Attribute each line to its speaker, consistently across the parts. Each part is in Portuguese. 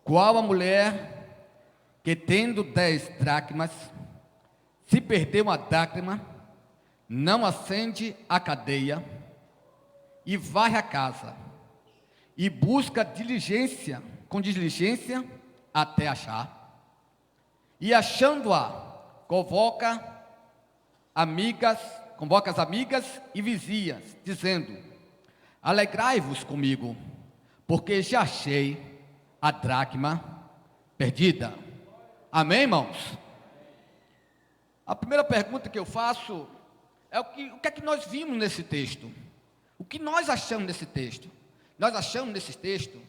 Speaker 1: Qual a mulher que, tendo 10 dracmas, se perder uma dracma, não acende a cadeia e varre a casa e busca com diligência até achar, e achando-a, convoca as amigas e vizinhas, dizendo: alegrai-vos comigo, porque já achei a dracma perdida. Amém, irmãos? A primeira pergunta que eu faço é o que é que nós vimos nesse texto? O que nós achamos nesse texto? Nós achamos nesse texto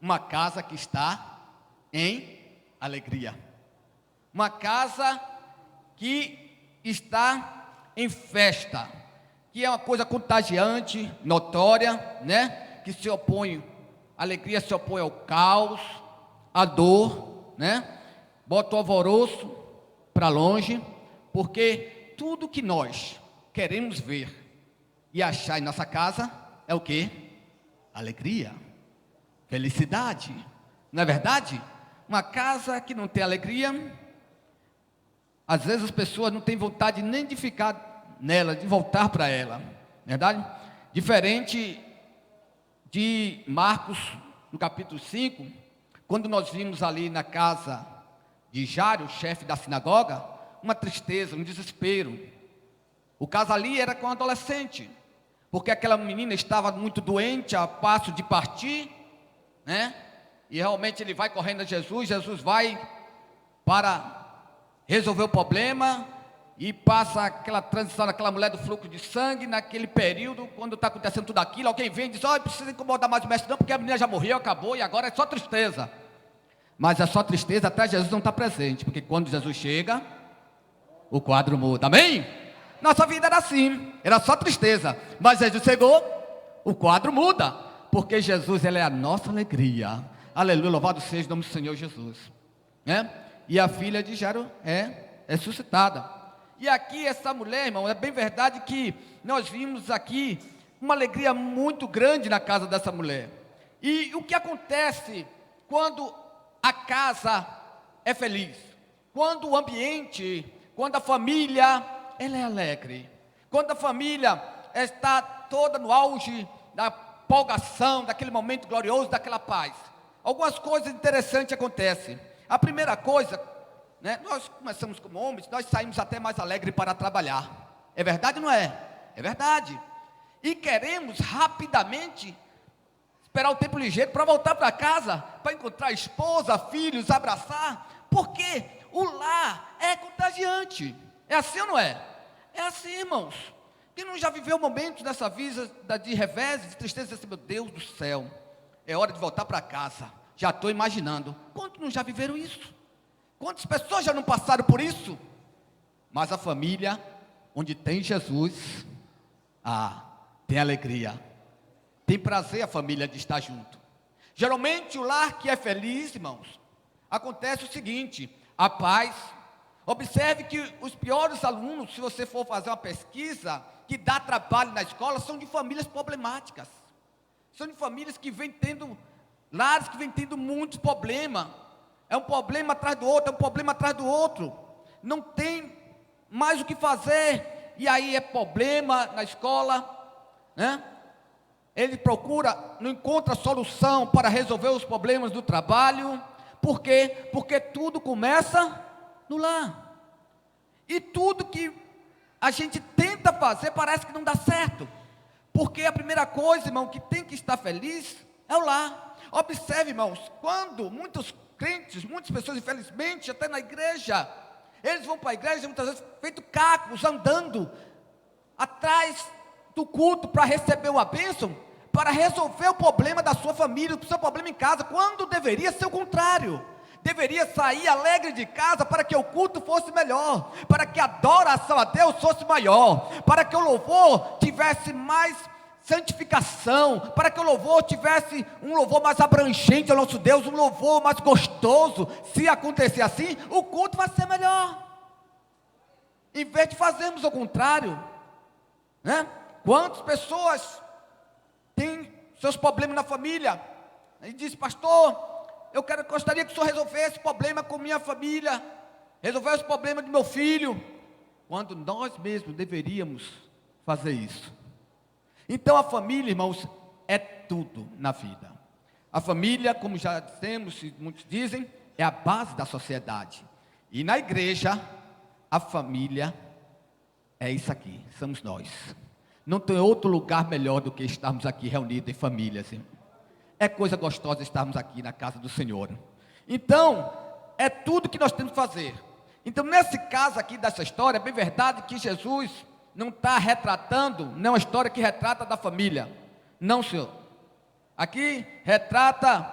Speaker 1: uma casa que está em alegria. Uma casa que está em festa, que é uma coisa contagiante, notória, né? Que se opõe, a alegria se opõe ao caos, à dor, né? Bota o alvoroço para longe, porque tudo que nós queremos ver e achar em nossa casa é o quê? Alegria, felicidade, não é verdade? Uma casa que não tem alegria, às vezes as pessoas não têm vontade nem de ficar nela, de voltar para ela, verdade? Diferente de Marcos, no capítulo 5, quando nós vimos ali na casa de Jairo, chefe da sinagoga, uma tristeza, um desespero. O caso ali era com um adolescente, porque aquela menina estava muito doente, a passo de partir, né? E realmente ele vai correndo a Jesus, Jesus vai para resolver o problema, e passa aquela transição daquela mulher do fluxo de sangue, naquele período, quando está acontecendo tudo aquilo, alguém vem e diz: olha, precisa incomodar mais o mestre não, porque a menina já morreu, acabou, e agora é só tristeza. Mas é só tristeza até Jesus não estar presente, porque quando Jesus chega, o quadro muda, amém? Nossa vida era assim, era só tristeza, mas Jesus chegou, o quadro muda, porque Jesus, ele é a nossa alegria, aleluia, louvado seja o nome do Senhor Jesus, né? E a filha de Jairo é ressuscitada. E aqui essa mulher, irmão, é bem verdade que nós vimos aqui uma alegria muito grande na casa dessa mulher. E o que acontece quando a casa é feliz? Quando o ambiente, quando a família, ela é alegre. Quando a família está toda no auge da empolgação, daquele momento glorioso, daquela paz. Algumas coisas interessantes acontecem. A primeira coisa, né, nós começamos como homens, nós saímos até mais alegres para trabalhar. É verdade ou não é? É verdade. E queremos rapidamente esperar o tempo ligeiro para voltar para casa, para encontrar a esposa, filhos, abraçar, porque o lar é contagiante. É assim ou não é? É assim, irmãos. Quem não já viveu momentos dessa vida de revés, de tristeza, assim, meu Deus do céu, é hora de voltar para casa. Já estou imaginando. Quantos não já viveram isso? Quantas pessoas já não passaram por isso? Mas a família, onde tem Jesus, tem alegria, tem prazer a família de estar junto. Geralmente o lar que é feliz, irmãos, acontece o seguinte: a paz. Observe que os piores alunos, se você for fazer uma pesquisa que dá trabalho na escola, são de famílias problemáticas. São de famílias que vêm tendo, lares que vêm tendo muitos problemas. É um problema atrás do outro, é um problema atrás do outro. Não tem mais o que fazer. E aí é problema na escola, né? Ele procura, não encontra solução para resolver os problemas do trabalho. Por quê? Porque tudo começa no lar. E tudo que a gente tenta fazer parece que não dá certo. Porque a primeira coisa, irmão, que tem que estar feliz é o lar. Observe, irmãos, quando muitos crentes, muitas pessoas, infelizmente, até na igreja, eles vão para a igreja muitas vezes feito cacos, andando atrás do culto para receber uma bênção, para resolver o problema da sua família, o seu problema em casa, quando deveria ser o contrário. Deveria sair alegre de casa para que o culto fosse melhor, para que a adoração a Deus fosse maior, para que o louvor tivesse mais santificação, para que o louvor tivesse um louvor mais abrangente ao nosso Deus, um louvor mais gostoso. Se acontecer assim, o culto vai ser melhor. Em vez de fazermos o contrário, né? Quantas pessoas têm seus problemas na família, E disse: pastor, gostaria que o senhor resolvesse o problema com minha família, resolvesse o problema do meu filho, quando nós mesmos deveríamos fazer isso. Então a família, irmãos, é tudo na vida. A família, como já dissemos, muitos dizem, é a base da sociedade. E na igreja, a família é isso aqui, somos nós. Não tem outro lugar melhor do que estarmos aqui reunidos em família, assim. É coisa gostosa estarmos aqui na casa do Senhor. Então, é tudo que nós temos que fazer. Então, nesse caso aqui dessa história, é bem verdade que Jesus não está retratando, não é uma história que retrata da família. Não, Senhor. Aqui retrata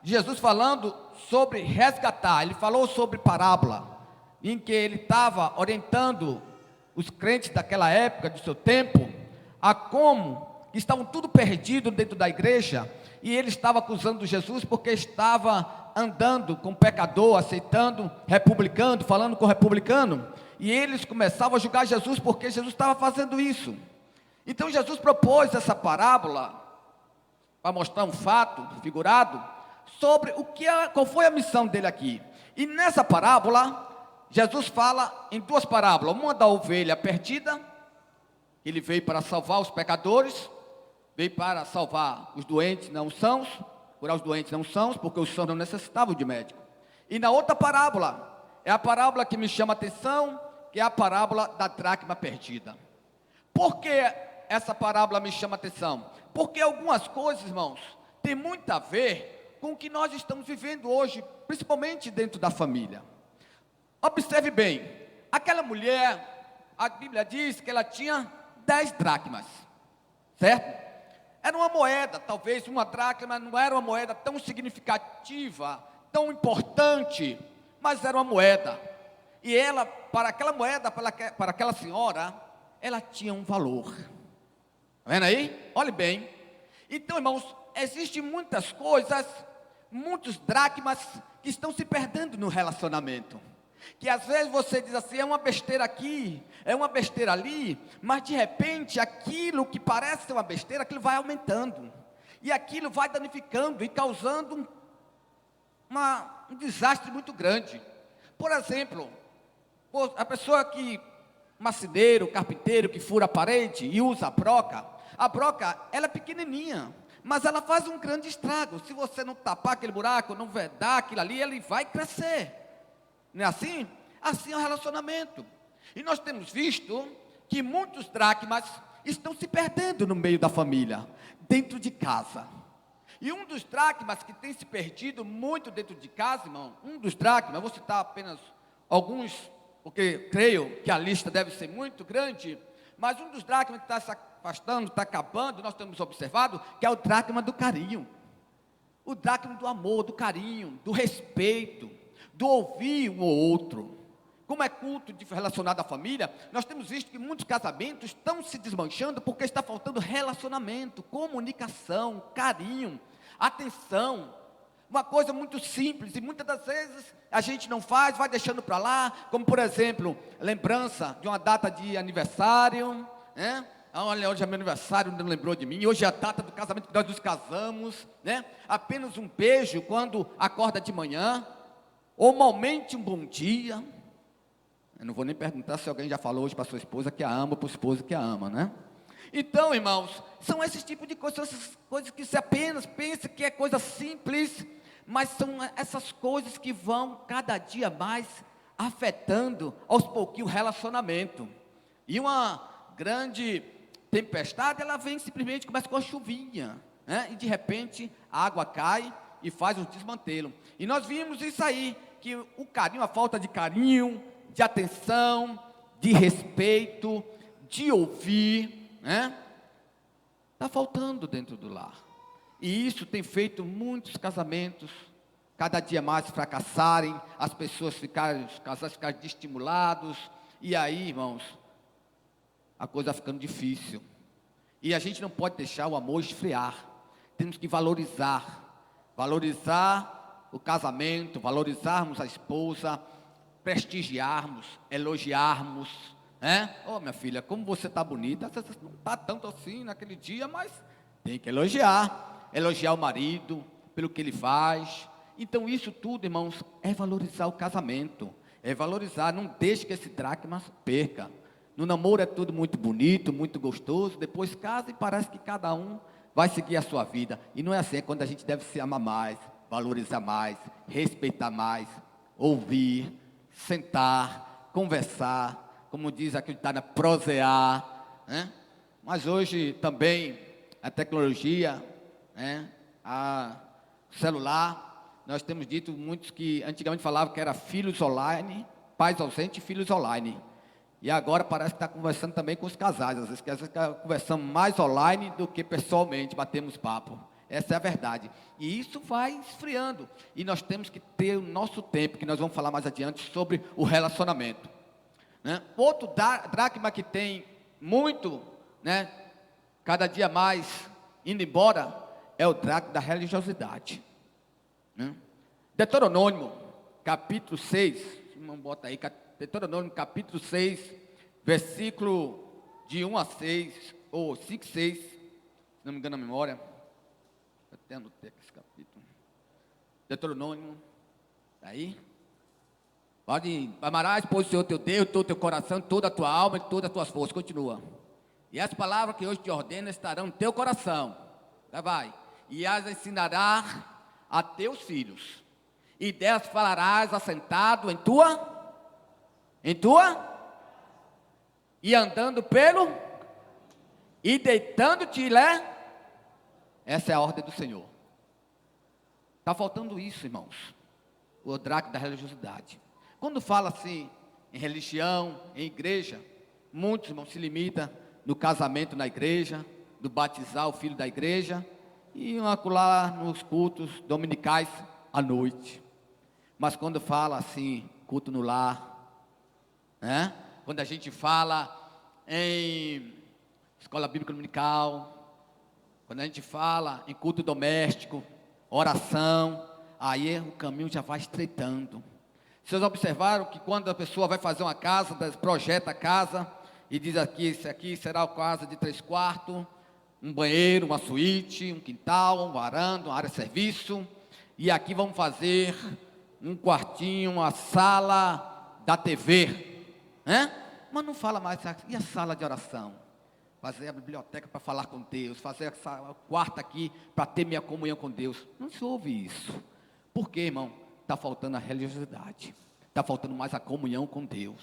Speaker 1: Jesus falando sobre resgatar. Ele falou sobre parábola, em que ele estava orientando os crentes daquela época, do seu tempo, a como estavam tudo perdido dentro da igreja, e ele estava acusando Jesus porque estava andando com pecador, aceitando republicano, falando com republicano, e eles começavam a julgar Jesus porque Jesus estava fazendo isso. Então Jesus propôs essa parábola para mostrar um fato figurado sobre qual foi a missão dele aqui. E nessa parábola Jesus fala em duas parábolas, uma da ovelha perdida, ele veio para salvar os pecadores, veio para salvar os doentes não sãos, curar os doentes não sãos, porque os sãos não necessitavam de médico. E na outra parábola, é a parábola que me chama a atenção, que é a parábola da dracma perdida. Por que essa parábola me chama a atenção? Porque algumas coisas, irmãos, tem muito a ver com o que nós estamos vivendo hoje, principalmente dentro da família. Observe bem, aquela mulher, a Bíblia diz que ela tinha 10 dracmas, certo? Era uma moeda, talvez uma dracma não era uma moeda tão significativa, tão importante, mas era uma moeda. E ela, para aquela moeda, para aquela senhora, ela tinha um valor. Está vendo aí? Olhe bem. Então, irmãos, existem muitas coisas, muitos dracmas que estão se perdendo no relacionamento. Que às vezes você diz assim, é uma besteira aqui, é uma besteira ali, mas de repente aquilo que parece ser uma besteira, aquilo vai aumentando, e aquilo vai danificando e causando um desastre muito grande. Por exemplo, a pessoa que, marceneiro, carpinteiro, que fura a parede e usa a broca ela é pequenininha, mas ela faz um grande estrago. Se você não tapar aquele buraco, não vedar aquilo ali, ele vai crescer. Não é assim? Assim é o relacionamento. E nós temos visto que muitos dracmas estão se perdendo no meio da família, dentro de casa. E um dos dracmas que tem se perdido muito dentro de casa, irmão, eu vou citar apenas alguns, porque creio que a lista deve ser muito grande, mas um dos dracmas que está se afastando, está acabando, nós temos observado, que é o dracma do carinho. O dracma do amor, do carinho, do respeito, do ouvir um ou outro. Como é culto relacionado à família, nós temos visto que muitos casamentos estão se desmanchando porque está faltando relacionamento, comunicação, carinho, atenção. Uma coisa muito simples e muitas das vezes a gente não faz, vai deixando para lá, como por exemplo, lembrança de uma data de aniversário, né? Olha, hoje é meu aniversário, não lembrou de mim, hoje é a data do casamento que nós nos casamos, né? Apenas um beijo quando acorda de manhã, ou malmente um bom dia. Eu não vou nem perguntar se alguém já falou hoje para sua esposa que a ama, para o esposo que a ama, né? Então, irmãos, são esses tipos de coisas, essas coisas que você apenas pensa que é coisa simples, mas são essas coisas que vão cada dia mais afetando aos pouquinhos o relacionamento. E uma grande tempestade, ela vem simplesmente, começa com a chuvinha, né? E de repente a água cai e faz um desmantelo. E nós vimos isso aí, que o carinho, a falta de carinho, de atenção, de respeito, de ouvir, né? Está faltando dentro do lar. E isso tem feito muitos casamentos cada dia mais fracassarem, as pessoas os casais ficarem desestimulados, e aí, irmãos, a coisa vai ficando difícil. E a gente não pode deixar o amor esfriar. Temos que valorizar o casamento, valorizarmos a esposa, prestigiarmos, elogiarmos, né? Oh, minha filha, como você está bonita. Você não está tanto assim naquele dia, mas tem que elogiar o marido, pelo que ele faz. Então isso tudo, irmãos, é valorizar o casamento, é valorizar, não deixe que esse dracma perca. No namoro é tudo muito bonito, muito gostoso, depois casa e parece que cada um vai seguir a sua vida. E não é assim, é quando a gente deve se amar mais, valorizar mais, respeitar mais, ouvir, sentar, conversar, como diz aqui, está na prosear, né? Mas hoje também a tecnologia, né? A celular, nós temos dito muitos que antigamente falavam que era filhos online, pais ausentes e filhos online. E agora parece que está conversando também com os casais, às vezes está conversando mais online do que pessoalmente, batemos papo. Essa é a verdade. E isso vai esfriando. E nós temos que ter o nosso tempo, que nós vamos falar mais adiante sobre o relacionamento, né? Outro dracma que tem muito, né, cada dia mais indo embora, é o dracma da religiosidade, né? Deuteronômio, capítulo 6, não bota aí, Deuteronômio, capítulo 6, versículo de 1 a 6, ou 5, 6, se não me engano a memória, até anotei esse capítulo, Deuteronômio, aí, pode, amarás, pois, o Senhor teu Deus, todo o teu coração, toda a tua alma e todas as tuas forças, continua, e as palavras que hoje te ordeno estarão no teu coração, já vai, e as ensinarás a teus filhos, e delas falarás assentado em tua, e andando pelo, e deitando-te, essa é a ordem do Senhor. Está faltando isso, irmãos, o dracma da religiosidade. Quando fala assim, em religião, em igreja, muitos, irmãos, se limitam no casamento na igreja, no batizar o filho da igreja, e acolá nos cultos dominicais à noite. Mas quando fala assim, culto no lar, né? Quando a gente fala em escola bíblica dominical, quando a gente fala em culto doméstico, oração, aí o caminho já vai estreitando. Vocês observaram que quando a pessoa vai fazer uma casa, projeta a casa, e diz aqui, esse aqui será a casa de 3 quartos, um banheiro, uma suíte, um quintal, um varanda, uma área de serviço, e aqui vamos fazer um quartinho, uma sala da TV, né? Mas não fala mais, e a sala de oração? Fazer a biblioteca para falar com Deus, fazer o quarto aqui para ter minha comunhão com Deus. Não se ouve isso. Por quê, irmão? Está faltando a religiosidade, está faltando mais a comunhão com Deus.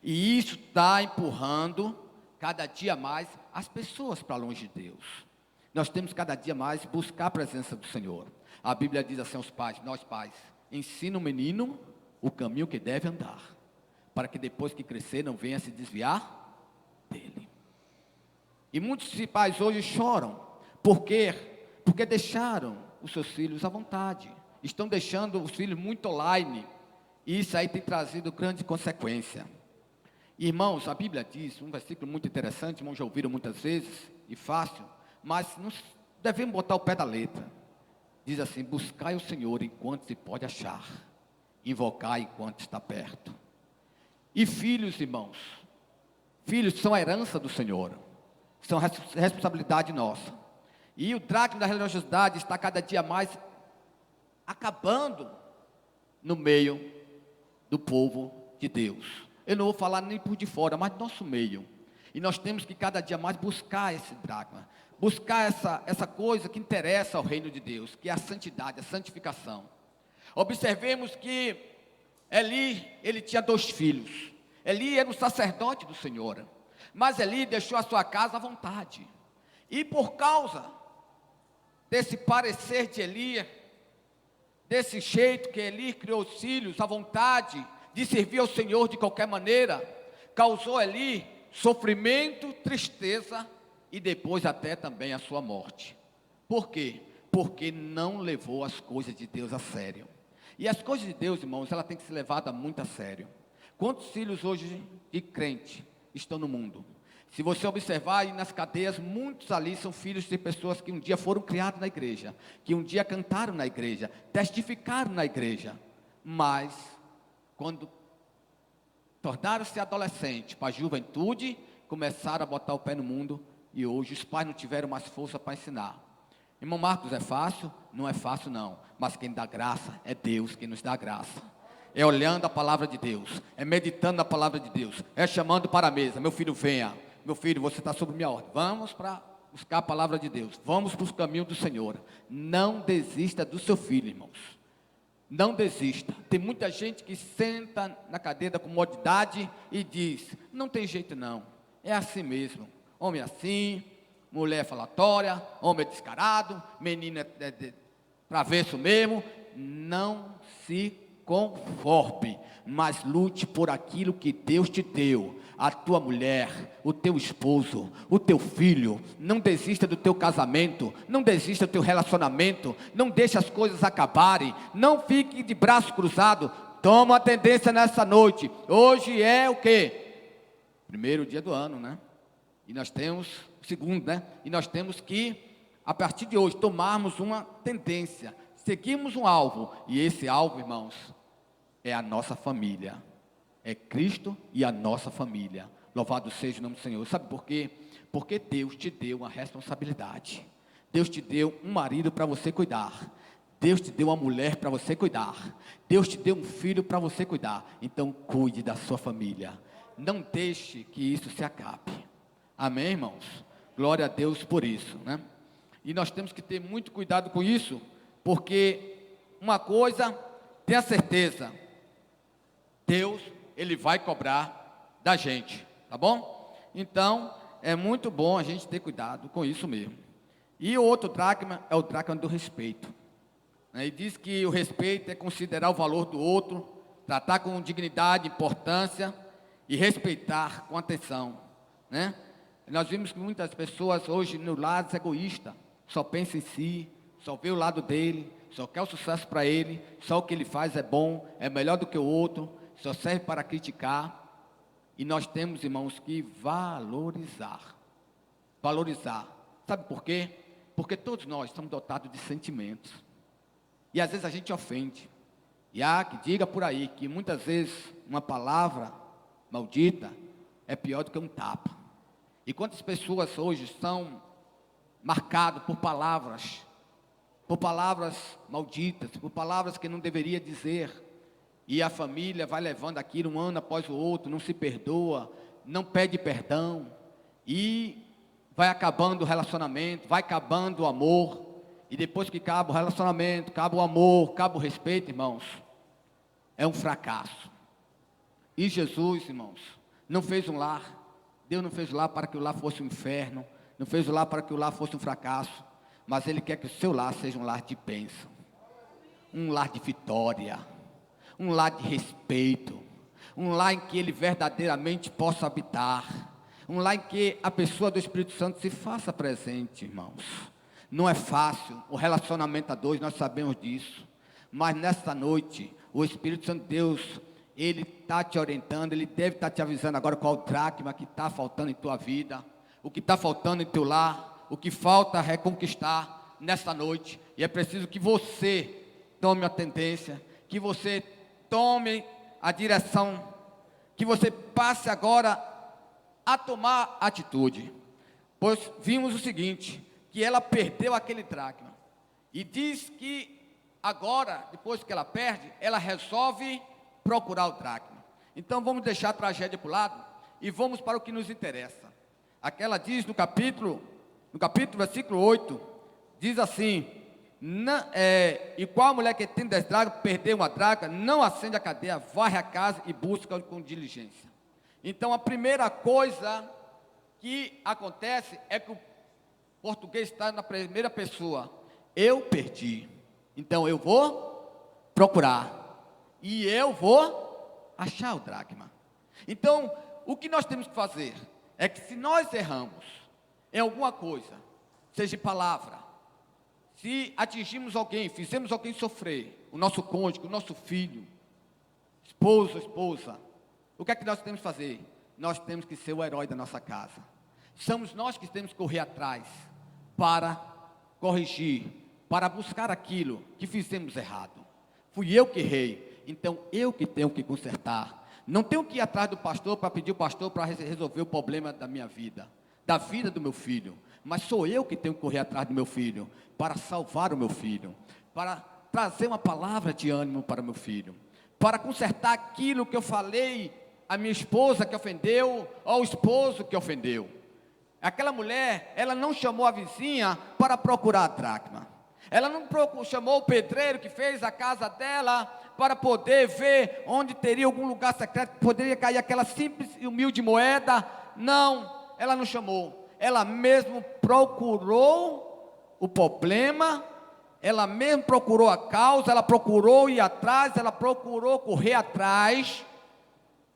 Speaker 1: E isso está empurrando cada dia mais as pessoas para longe de Deus. Nós temos cada dia mais buscar a presença do Senhor. A Bíblia diz assim aos pais, nós pais, ensina o menino o caminho que deve andar, para que depois que crescer não venha se desviar dele. E muitos pais hoje choram, porque deixaram os seus filhos à vontade, estão deixando os filhos muito online, e isso aí tem trazido grande consequência. Irmãos, a Bíblia diz, um versículo muito interessante, irmãos já ouviram muitas vezes, e fácil, mas não devemos botar o pé da letra. Diz assim, buscai o Senhor enquanto se pode achar, invocai enquanto está perto. E filhos, irmãos, filhos são a herança do Senhor, são responsabilidade nossa. E o dracma da religiosidade está cada dia mais acabando no meio do povo de Deus. Eu não vou falar nem por de fora, mas do nosso meio. E nós temos que cada dia mais buscar esse dracma, buscar essa coisa que interessa ao reino de Deus, que é a santidade, a santificação. Observemos que Eli, ele tinha 2 filhos. Eli era um sacerdote do Senhor, mas Eli deixou a sua casa à vontade. E por causa desse parecer de Eli, desse jeito que Eli criou os filhos à vontade, de servir ao Senhor de qualquer maneira, causou Eli sofrimento, tristeza e depois até também a sua morte. Por quê? Porque não levou as coisas de Deus a sério. E as coisas de Deus, irmãos, ela tem que ser levada muito a sério. Quantos filhos hoje de crente estão no mundo? Se você observar aí nas cadeias, muitos ali são filhos de pessoas que um dia foram criados na igreja, que um dia cantaram na igreja, testificaram na igreja, mas quando tornaram-se adolescentes, para a juventude, começaram a botar o pé no mundo, e hoje os pais não tiveram mais força para ensinar. Irmão Marcos, é fácil? Não é fácil não, mas quem dá graça é Deus, quem nos dá graça. É olhando a palavra de Deus, é meditando na palavra de Deus, é chamando para a mesa, meu filho venha, meu filho você está sob minha ordem, vamos para buscar a palavra de Deus, vamos para os caminhos do Senhor. Não desista do seu filho, irmãos, não desista. Tem muita gente que senta na cadeira da comodidade e diz, não tem jeito não, é assim mesmo, homem é assim, mulher é falatória, homem é descarado, menino é travesso mesmo. Não se conforme, mas lute por aquilo que Deus te deu. A tua mulher, o teu esposo, o teu filho. Não desista do teu casamento, não desista do teu relacionamento, não deixe as coisas acabarem, não fique de braço cruzado. Toma a tendência nessa noite. Hoje é o quê? Primeiro dia do ano, né? E nós temos o segundo, né? E nós temos que, a partir de hoje, tomarmos uma tendência, seguimos um alvo, e esse alvo, irmãos, é a nossa família, é Cristo e a nossa família. Louvado seja o nome do Senhor. Sabe por quê? Porque Deus te deu uma responsabilidade. Deus te deu um marido para você cuidar. Deus te deu uma mulher para você cuidar. Deus te deu um filho para você cuidar. Então cuide da sua família. Não deixe que isso se acabe. Amém, irmãos? Glória a Deus por isso, né? E nós temos que ter muito cuidado com isso, porque uma coisa, tenha certeza, Deus, Ele vai cobrar da gente, tá bom? Então, é muito bom a gente ter cuidado com isso mesmo. E o outro dracma é o dracma do respeito, né? E diz que o respeito é considerar o valor do outro, tratar com dignidade, importância e respeitar com atenção, né? Nós vimos que muitas pessoas hoje no lado egoísta, só pensa em si, só vê o lado dele, só quer o sucesso para ele, só o que ele faz é bom, é melhor do que o outro, só serve para criticar. E nós temos, irmãos, que valorizar. Sabe por quê? Porque todos nós estamos dotados de sentimentos. E às vezes a gente ofende. E há que diga por aí que muitas vezes uma palavra maldita é pior do que um tapa. E quantas pessoas hoje estão marcadas por palavras malditas, por palavras que não deveria dizer, e a família vai levando aquilo um ano após o outro, não se perdoa, não pede perdão, e vai acabando o relacionamento, vai acabando o amor, e depois que acaba o relacionamento, acaba o amor, acaba o respeito, irmãos, é um fracasso. E Jesus, irmãos, não fez um lar. Deus não fez o lar para que o lar fosse um inferno, não fez o lar para que o lar fosse um fracasso, mas Ele quer que o seu lar seja um lar de bênção, um lar de vitória, um lar de respeito, um lar em que Ele verdadeiramente possa habitar, um lar em que a pessoa do Espírito Santo se faça presente, irmãos. Não é fácil, o relacionamento a dois, nós sabemos disso, mas nesta noite, o Espírito Santo de Deus, Ele está te orientando, Ele deve estar te avisando agora qual o dracma que está faltando em tua vida, o que está faltando em teu lar, o que falta reconquistar nesta noite. E é preciso que você tome a tendência, que você tome a direção, que você passe agora a tomar atitude. Pois vimos o seguinte, que ela perdeu aquele dracma, e diz que agora, depois que ela perde, ela resolve procurar o dracma. Então vamos deixar a tragédia para o lado e vamos para o que nos interessa. Aquela diz no capítulo versículo 8, diz assim, e qual mulher que tem 10 dracmas, perdeu uma dracma, não acende a cadeia, varre a casa e busca com diligência. Então a primeira coisa que acontece é que o português está na primeira pessoa, eu perdi, então eu vou procurar. E eu vou achar o dracma. Então, o que nós temos que fazer é que se nós erramos em alguma coisa, seja palavra, se atingimos alguém, fizemos alguém sofrer, o nosso cônjuge, o nosso filho, esposa, o que é que nós temos que fazer? Nós temos que ser o herói da nossa casa. Somos nós que temos que correr atrás para corrigir, para buscar aquilo que fizemos errado. Fui eu que errei. Então, eu que tenho que consertar. Não tenho que ir atrás do pastor para pedir o pastor para resolver o problema da minha vida, da vida do meu filho. mas sou eu que tenho que correr atrás do meu filho, para salvar o meu filho, para trazer uma palavra de ânimo para o meu filho, para consertar aquilo que eu falei à minha esposa que ofendeu, ao esposo que ofendeu. Aquela mulher, ela não chamou a vizinha para procurar a dracma. Ela não chamou o pedreiro que fez a casa dela para poder ver onde teria algum lugar secreto que poderia cair aquela simples e humilde moeda. Não, ela não chamou. Ela mesmo procurou o problema, ela mesmo procurou a causa, ela procurou ir atrás, ela procurou correr atrás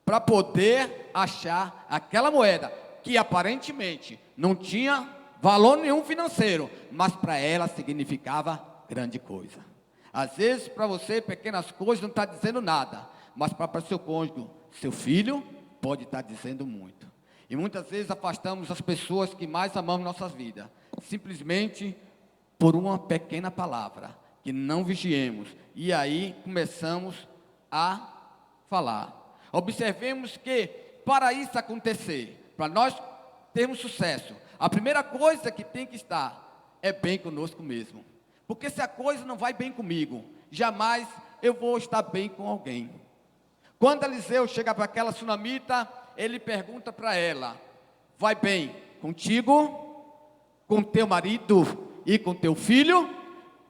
Speaker 1: para poder achar aquela moeda que aparentemente não tinha valor nenhum financeiro, mas para ela significava grande coisa. Às vezes para você pequenas coisas não está dizendo nada, mas para seu cônjuge, seu filho, pode estar dizendo muito. E muitas vezes afastamos as pessoas que mais amamos em nossas vidas, simplesmente por uma pequena palavra, que não vigiemos, e aí começamos a falar. Observemos que para isso acontecer, para nós termos sucesso, a primeira coisa que tem que estar é bem conosco mesmo. Porque se a coisa não vai bem comigo, jamais eu vou estar bem com alguém. Quando Eliseu chega para aquela sunamita, ele pergunta para ela: vai bem contigo, com teu marido e com teu filho?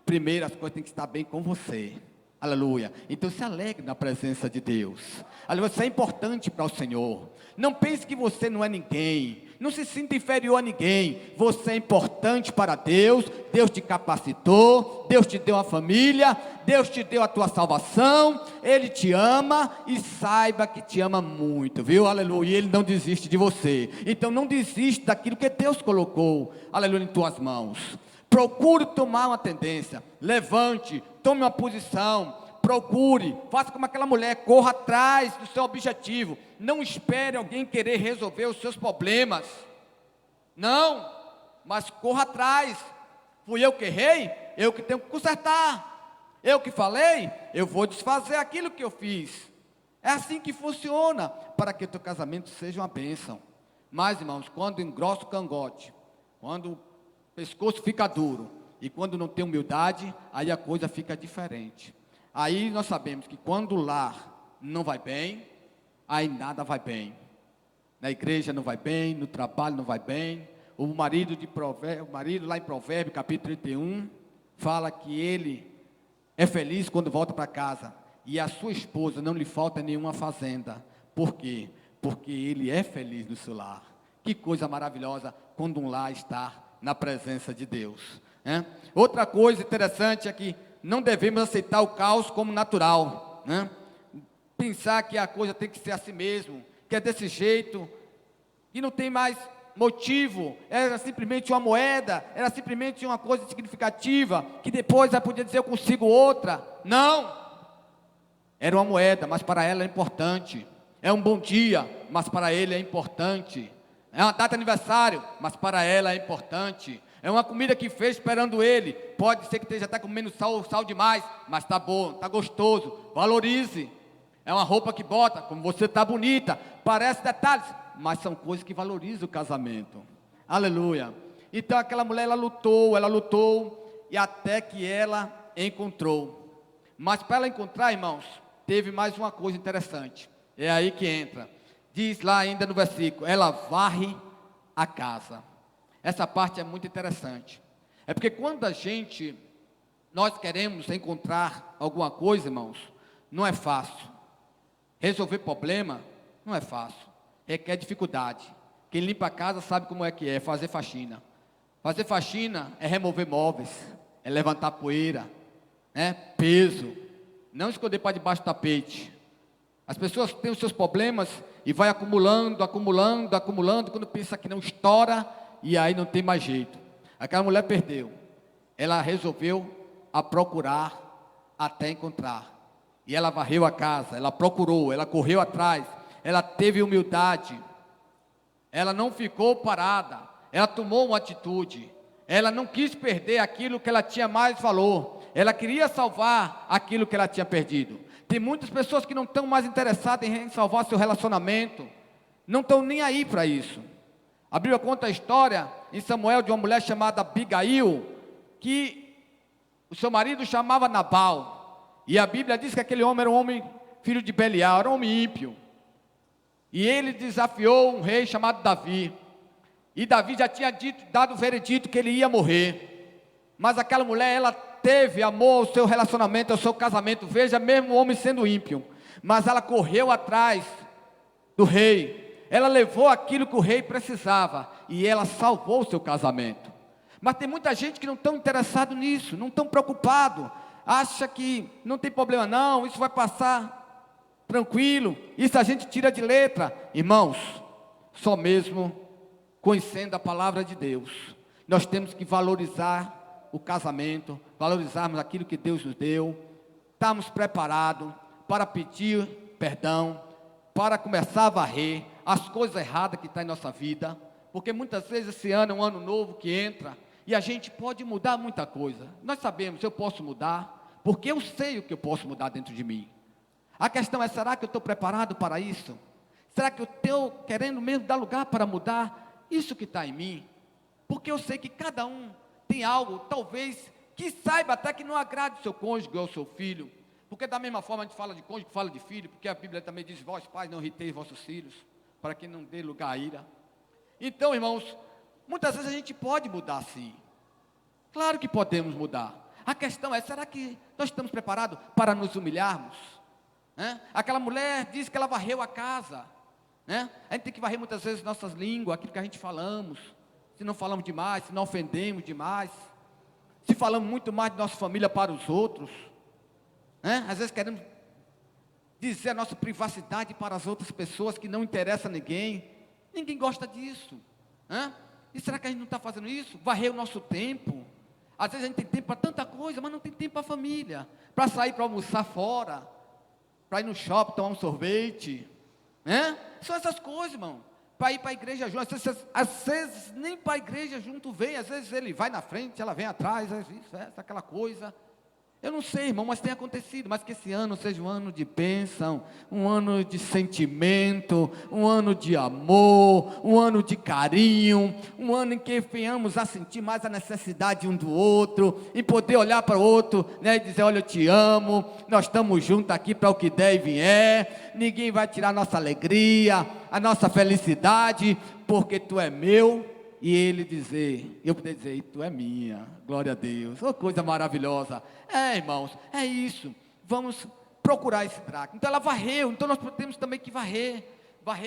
Speaker 1: Primeiro as coisas têm que estar bem com você. Aleluia. Então se alegre na presença de Deus. Aleluia. Você é importante para o Senhor. Não pense que você não é ninguém. Não se sinta inferior a ninguém. Você é importante para Deus. Deus te capacitou. Deus te deu uma família. Deus te deu a tua salvação. Ele te ama e saiba que te ama muito, viu? Aleluia. E Ele não desiste de você. Então não desiste daquilo que Deus colocou, aleluia, em tuas mãos. Procure tomar uma tendência. Levante, tome uma posição. Procure, faça como aquela mulher, corra atrás do seu objetivo. Não espere alguém querer resolver os seus problemas. Não, mas corra atrás. Fui eu que errei, eu que tenho que consertar. Eu que falei, eu vou desfazer aquilo que eu fiz. É assim que funciona, para que o teu casamento seja uma bênção. Mas, irmãos, quando engrossa o cangote, quando o pescoço fica duro, e quando não tem humildade, aí a coisa fica diferente. Aí nós sabemos que quando o lar não vai bem, aí nada vai bem. Na igreja não vai bem, no trabalho não vai bem. O marido lá em Provérbios, capítulo 31, fala que ele é feliz quando volta para casa. E a sua esposa não lhe falta nenhuma fazenda. Por quê? Porque ele é feliz no seu lar. Que coisa maravilhosa quando um lar está na presença de Deus. Né? Outra coisa interessante é que não devemos aceitar o caos como natural, né? Pensar que a coisa tem que ser assim mesmo, que é desse jeito, que não tem mais motivo, era simplesmente uma moeda, era simplesmente uma coisa significativa, que depois vai poder dizer eu consigo outra. Não, era uma moeda, mas para ela é importante. É um bom dia, mas para ele é importante. É uma data de aniversário, mas para ela é importante. É uma comida que fez esperando ele. Pode ser que esteja até comendo sal demais, mas está bom, está gostoso. Valorize. É uma roupa que bota, como você está bonita. Parece detalhes, mas são coisas que valorizam o casamento. Aleluia. Então aquela mulher, ela lutou, e até que ela encontrou. Mas para ela encontrar, irmãos, teve mais uma coisa interessante. É aí que entra. Diz lá ainda no versículo, ela varre a casa. Essa parte é muito interessante. É porque quando nós queremos encontrar alguma coisa, irmãos, não é fácil. Resolver problema não é fácil. Requer dificuldade. Quem limpa a casa sabe como é que é fazer faxina. Fazer faxina é remover móveis, é levantar poeira, né? Peso. Não esconder para debaixo do tapete. As pessoas têm os seus problemas e vai acumulando, quando pensa que não estoura, e aí não tem mais jeito. Aquela mulher perdeu. Ela resolveu a procurar até encontrar. E ela varreu a casa, ela procurou, ela correu atrás, ela teve humildade. Ela não ficou parada, ela tomou uma atitude. Ela não quis perder aquilo que ela tinha mais valor. Ela queria salvar aquilo que ela tinha perdido. Tem muitas pessoas que não estão mais interessadas em salvar seu relacionamento. Não estão nem aí para isso. A Bíblia conta a história em Samuel de uma mulher chamada Abigail, que o seu marido chamava Nabal. E a Bíblia diz que aquele homem era um homem filho de Belial, era um homem ímpio. E ele desafiou um rei chamado Davi. E Davi já tinha dado o veredito que ele ia morrer. Mas aquela mulher, ela teve amor ao seu relacionamento, ao seu casamento. Veja, mesmo o homem sendo ímpio, mas ela correu atrás do rei. Ela levou aquilo que o rei precisava e ela salvou o seu casamento. Mas tem muita gente que não está interessado nisso, não estão preocupado, acha que não tem problema não, isso vai passar tranquilo, isso a gente tira de letra. Irmãos, só mesmo conhecendo a palavra de Deus, nós temos que valorizar o casamento, valorizarmos aquilo que Deus nos deu, estarmos preparados para pedir perdão, para começar a varrer as coisas erradas que estão em nossa vida, porque muitas vezes esse ano é um ano novo que entra, e a gente pode mudar muita coisa. Nós sabemos, eu posso mudar, porque eu sei o que eu posso mudar dentro de mim. A questão é, será que eu estou preparado para isso? Será que eu estou querendo mesmo dar lugar para mudar isso que está em mim? Porque eu sei que cada um tem algo, talvez, que saiba até que não agrade o seu cônjuge ou o seu filho. Porque da mesma forma a gente fala de cônjuge, fala de filho, porque a Bíblia também diz, vós pais não irriteis vossos filhos, para que não dê lugar à ira. Então, irmãos, muitas vezes a gente pode mudar sim. Claro que podemos mudar. A questão é, será que nós estamos preparados para nos humilharmos? Aquela mulher diz que ela varreu a casa. A gente tem que varrer muitas vezes nossas línguas, aquilo que a gente falamos. Se não falamos demais, se não ofendemos demais. Se falamos muito mais de nossa família para os outros. Às vezes queremos dizer a nossa privacidade para as outras pessoas que não interessa a ninguém. Ninguém gosta disso. E será que a gente não está fazendo isso? Varrer o nosso tempo. Às vezes a gente tem tempo para tanta coisa, mas não tem tempo para a família. Para sair para almoçar fora. Para ir no shopping tomar um sorvete. São essas coisas, irmão. Para ir para a igreja junto. Às vezes nem para a igreja junto vem. Às vezes ele vai na frente, ela vem atrás. Isso, aquela coisa. Eu não sei, irmão, mas tem acontecido. Mas que esse ano seja um ano de bênção, um ano de sentimento, um ano de amor, um ano de carinho, um ano em que venhamos a sentir mais a necessidade um do outro, em poder olhar para o outro, e dizer, olha, eu te amo, nós estamos juntos aqui para o que der e vier, ninguém vai tirar a nossa alegria, a nossa felicidade, porque tu é meu. E ele dizer, eu poder dizer, tu é minha, glória a Deus, uma coisa maravilhosa. Irmãos, é isso, vamos procurar esse dracma. Então ela varreu, então nós temos também que varrer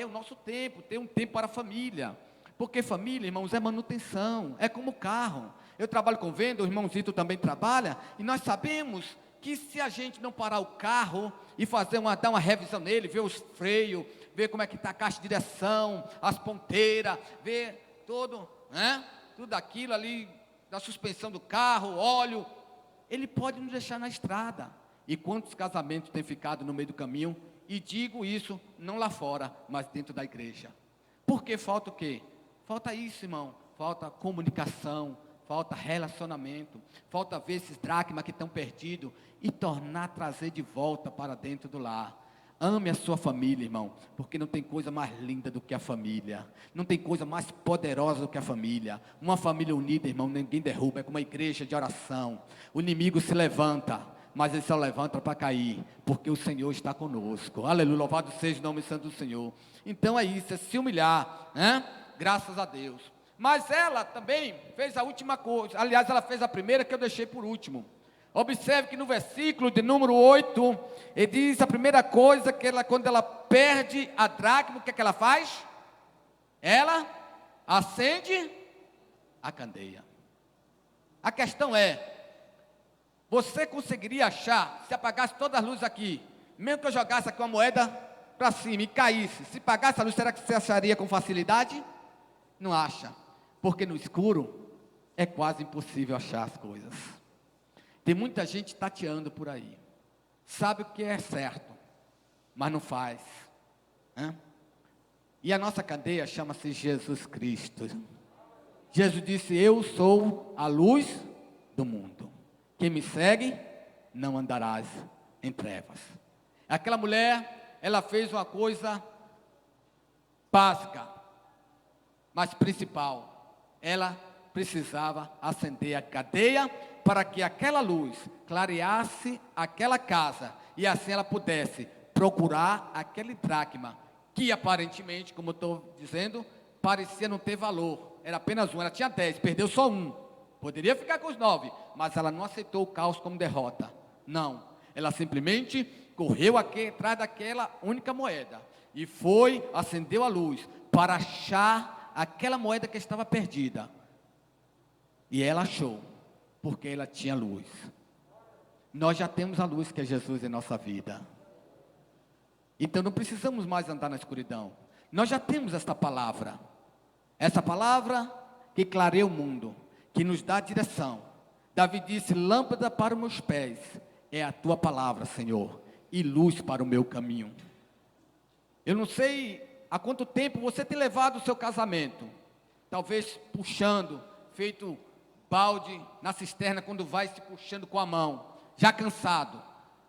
Speaker 1: o nosso tempo, ter um tempo para a família. Porque família, irmãos, é manutenção, é como carro. Eu trabalho com venda, o irmão Zito também trabalha, e nós sabemos que se a gente não parar o carro e dar uma revisão nele, ver os freios, ver como é que está a caixa de direção, as ponteiras, ver tudo aquilo ali, da suspensão do carro, óleo, ele pode nos deixar na estrada. E quantos casamentos têm ficado no meio do caminho? E digo isso, não lá fora, mas dentro da igreja. Porque falta o quê? Falta isso, irmão, falta comunicação, falta relacionamento, falta ver esses dracmas que estão perdidos e trazer de volta para dentro do lar. Ame a sua família, irmão, porque não tem coisa mais linda do que a família, não tem coisa mais poderosa do que a família. Uma família unida, irmão, ninguém derruba, é como uma igreja de oração. O inimigo se levanta, mas ele só levanta para cair, porque o Senhor está conosco. Aleluia, louvado seja o nome santo do Senhor. Então é isso, é se humilhar, graças a Deus. Mas ela também fez a última coisa, aliás, ela fez a primeira que eu deixei por último. Observe que no versículo de número 8, ele diz a primeira coisa, que quando ela perde a dracma, o que é que ela faz? Ela acende a candeia. A questão é, você conseguiria achar, se apagasse todas as luzes aqui, mesmo que eu jogasse aqui uma moeda para cima e caísse, se apagasse a luz, será que você acharia com facilidade? Não acha, porque no escuro é quase impossível achar as coisas. Tem muita gente tateando por aí, sabe o que é certo, mas não faz. E a nossa cadeia chama-se Jesus Cristo. Jesus disse, eu sou a luz do mundo. Quem me segue, não andarás em trevas. Aquela mulher, ela fez uma coisa básica. mas principal, ela precisava acender a cadeia para que aquela luz clareasse aquela casa e assim ela pudesse procurar aquele dracma que aparentemente, como eu estou dizendo, parecia não ter valor, era apenas um, ela tinha 10, perdeu só um, poderia ficar com os 9, mas ela não aceitou o caos como derrota, não, ela simplesmente correu aqui atrás daquela única moeda, e foi, acendeu a luz, para achar aquela moeda que estava perdida, e ela achou, porque ela tinha luz. Nós já temos a luz que é Jesus em nossa vida, então não precisamos mais andar na escuridão, nós já temos esta palavra, essa palavra que clareia o mundo, que nos dá direção. Davi disse, lâmpada para os meus pés, é a tua palavra, Senhor, e luz para o meu caminho. Eu não sei há quanto tempo você tem levado o seu casamento, talvez puxando, feito balde na cisterna, quando vai se puxando com a mão, já cansado,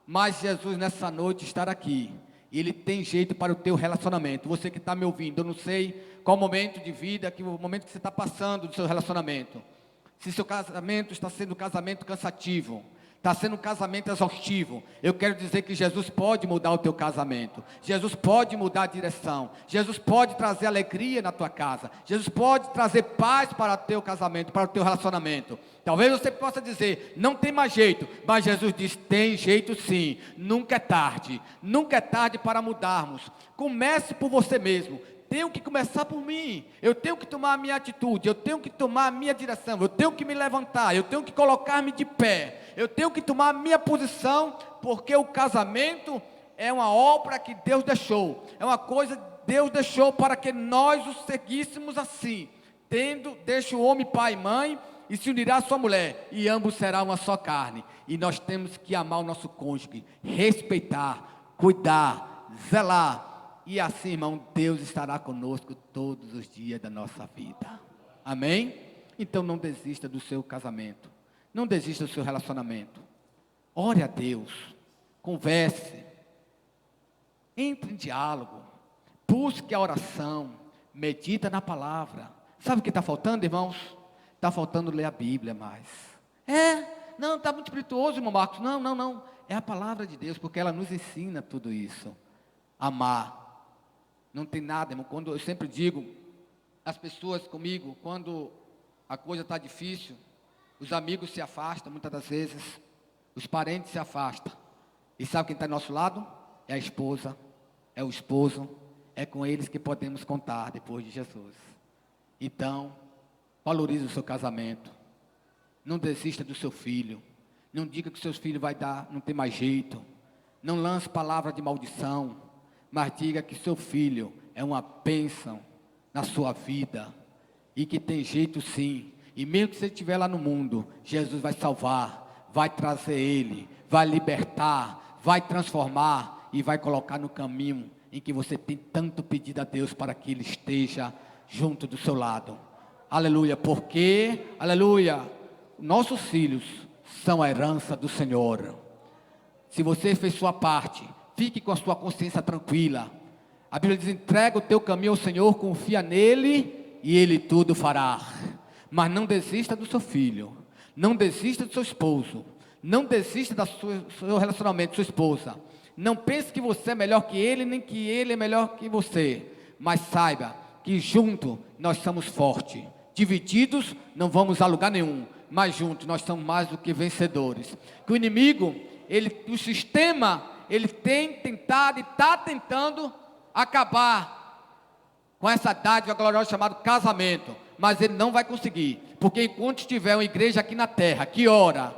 Speaker 1: mas Jesus nessa noite estará aqui, e Ele tem jeito para o teu relacionamento. Você que está me ouvindo, eu não sei qual momento de vida, o momento que você está passando do seu relacionamento, se seu casamento está sendo um casamento cansativo, está sendo um casamento exaustivo, eu quero dizer que Jesus pode mudar o teu casamento, Jesus pode mudar a direção, Jesus pode trazer alegria na tua casa, Jesus pode trazer paz para o teu casamento, para o teu relacionamento. Talvez você possa dizer, não tem mais jeito, mas Jesus diz, tem jeito sim, nunca é tarde para mudarmos. Comece por você mesmo, tenho que começar por mim, eu tenho que tomar a minha atitude, eu tenho que tomar a minha direção, eu tenho que me levantar, eu tenho que colocar-me de pé, eu tenho que tomar a minha posição, porque o casamento é uma obra que Deus deixou, é uma coisa que Deus deixou para que nós o seguíssemos assim, deixa o homem pai e mãe, e se unirá a sua mulher, e ambos serão uma só carne, e nós temos que amar o nosso cônjuge, respeitar, cuidar, zelar, e assim, irmão, Deus estará conosco todos os dias da nossa vida. Amém? Então não desista do seu casamento. Não desista do seu relacionamento. Ore a Deus. Converse. Entre em diálogo. Busque a oração. Medita na palavra. Sabe o que está faltando, irmãos? Está faltando ler a Bíblia mais. Não, está muito espirituoso, irmão Marcos. Não. É a palavra de Deus, porque ela nos ensina tudo isso. Amar. Não tem nada, irmão, quando eu sempre digo, as pessoas comigo, quando a coisa está difícil, os amigos se afastam, muitas das vezes, os parentes se afastam, e sabe quem está do nosso lado? É a esposa, é o esposo, é com eles que podemos contar depois de Jesus. Então, valorize o seu casamento, não desista do seu filho, não diga que seus filhos não tem mais jeito, não lance palavra de maldição, mas diga que seu filho é uma bênção na sua vida, e que tem jeito sim, e mesmo que você estiver lá no mundo, Jesus vai salvar, vai trazer ele, vai libertar, vai transformar, e vai colocar no caminho, em que você tem tanto pedido a Deus, para que Ele esteja junto do seu lado, aleluia, porque, aleluia, nossos filhos são a herança do Senhor. Se você fez sua parte, fique com a sua consciência tranquila. A Bíblia diz, entrega o teu caminho ao Senhor, confia nele, e Ele tudo fará. Mas não desista do seu filho, não desista do seu esposo, não desista do seu relacionamento, sua esposa. Não pense que você é melhor que ele, nem que ele é melhor que você. Mas saiba que juntos nós somos fortes. Divididos não vamos a lugar nenhum, mas juntos nós somos mais do que vencedores. Que o inimigo, o sistema, ele tem tentado e está tentando acabar com essa dádiva gloriosa chamada casamento, mas ele não vai conseguir, porque enquanto estiver uma igreja aqui na terra, que ora,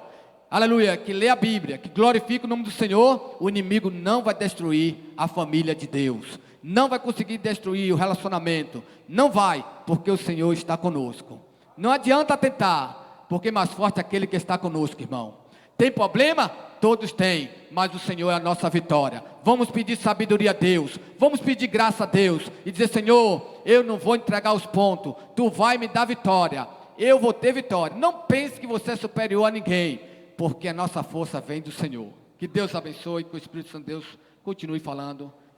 Speaker 1: aleluia, que lê a Bíblia, que glorifica o nome do Senhor, o inimigo não vai destruir a família de Deus, não vai conseguir destruir o relacionamento, não vai, porque o Senhor está conosco. Não adianta tentar, porque mais forte é aquele que está conosco, irmão. Tem problema? Todos têm, mas o Senhor é a nossa vitória. Vamos pedir sabedoria a Deus, vamos pedir graça a Deus, e dizer, Senhor, eu não vou entregar os pontos, Tu vai me dar vitória, eu vou ter vitória. Não pense que você é superior a ninguém, porque a nossa força vem do Senhor. Que Deus abençoe, que o Espírito Santo de Deus continue falando